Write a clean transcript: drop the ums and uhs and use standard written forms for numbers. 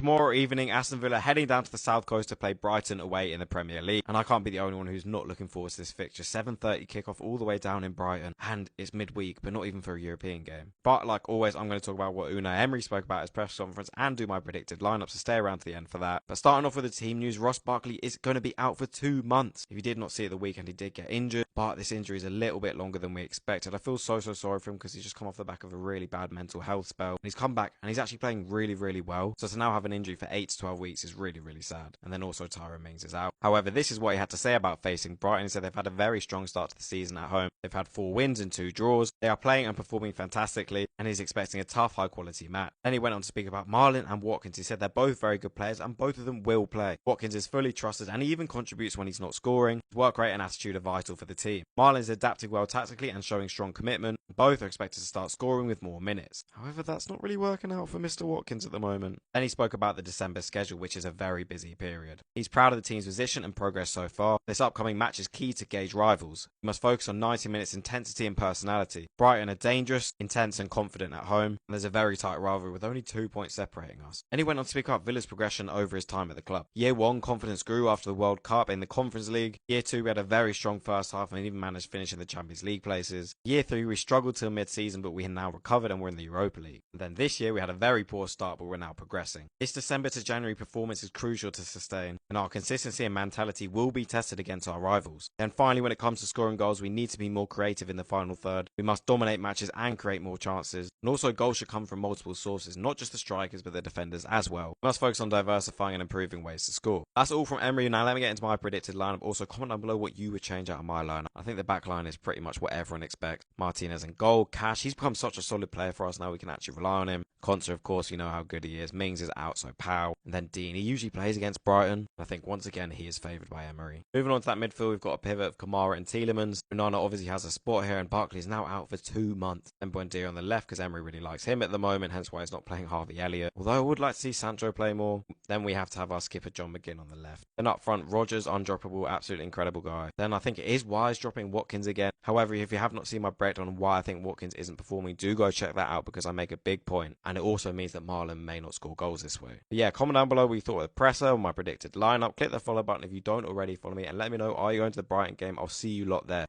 Tomorrow evening, Aston Villa heading down to the south coast to play Brighton away in the Premier League. And I can't be the only one who's not looking forward to this fixture. 7:30 kickoff all the way down in Brighton. And it's midweek, but not even for a European game. But like always, I'm going to talk about what Unai Emery spoke about at his press conference and do my predicted lineup, so stay around to the end for that. But starting off with the team news, Ross Barkley is going to be out for 2 months. If you did not see it the weekend, he did get injured, but this injury is a little bit longer than we expected. I feel so sorry for him because he's just come off the back of a really bad mental health spell. And he's come back and he's actually playing really well. So to now have an injury for 8 to 12 weeks is really sad. And then also Tyrone Mings is out. However, this is what he had to say about facing Brighton. He said they've had a very strong start to the season at home. They've had 4 wins and 2 draws. They are playing and performing fantastically, and he's expecting a tough, high-quality match. Then he went on to speak about Marlon and Watkins. He said they're both very good players, and both of them will play. Watkins is fully trusted, and he even contributes when he's not scoring. His work rate and attitude are vital for the team. Marlon's adapting well tactically and showing strong commitment. Both are expected to start scoring with more minutes. However, that's not really working out for Mr. Watkins at the moment. Then he spoke about the December schedule, which is a very busy period. He's proud of the team's position and progress so far. This upcoming match is key to gauge rivals. We must focus on 90 minutes intensity and personality. Brighton are dangerous, intense and confident at home, and there's a very tight rivalry with only 2 points separating us. And he went on to speak about Villa's progression over his time at the club. Year 1, confidence grew after the World Cup in the Conference League. Year 2, we had a very strong first half and even managed to finish in the Champions League places. Year 3, we struggled till mid-season, but we have now recovered and we're in the Europa League. And then this year, we had a very poor start, but we're now progressing. This December to January performance is crucial to sustain, and our consistency and mentality will be tested against our rivals. Then finally, when it comes to scoring goals, we need to be more creative in the final third. We must dominate matches and create more chances. And also, goals should come from multiple sources, not just the strikers, but the defenders as well. We must focus on diversifying and improving ways to score. That's all from Emery. Now let me get into my predicted lineup. Also, comment down below what you would change out of my lineup. I think the back line is pretty much what everyone expects. Martinez in goal. Cash, he's become such a solid player for us now. We can actually rely on him. Konsa, of course, you know how good he is. Mings is out, so Powell. And then Dean, he usually plays against Brighton. I think once again he is favoured by Emery. Moving on to that midfield, we've got a pivot of Kamara and Tielemans. Onana obviously has a spot here, and Barkley is now out for 2 months. Then Buendia on the left because Emery really likes him at the moment, hence why he's not playing Harvey Elliott. Although I would like to see Sancho play more. Then we have to have our skipper John McGinn on the left. Then up front, Rodgers, undroppable, absolutely incredible guy. Then I think it is wise dropping Watkins again. However, if you have not seen my breakdown on why I think Watkins isn't performing, do go check that out because I make a big point, and it also means that Marlon may not score goals this way. But yeah, comment down below what you thought of the presser, my predicted lineup. Click the follow button if you don't already follow me, and let me know, are you going to the Brighton game? I'll see you lot there.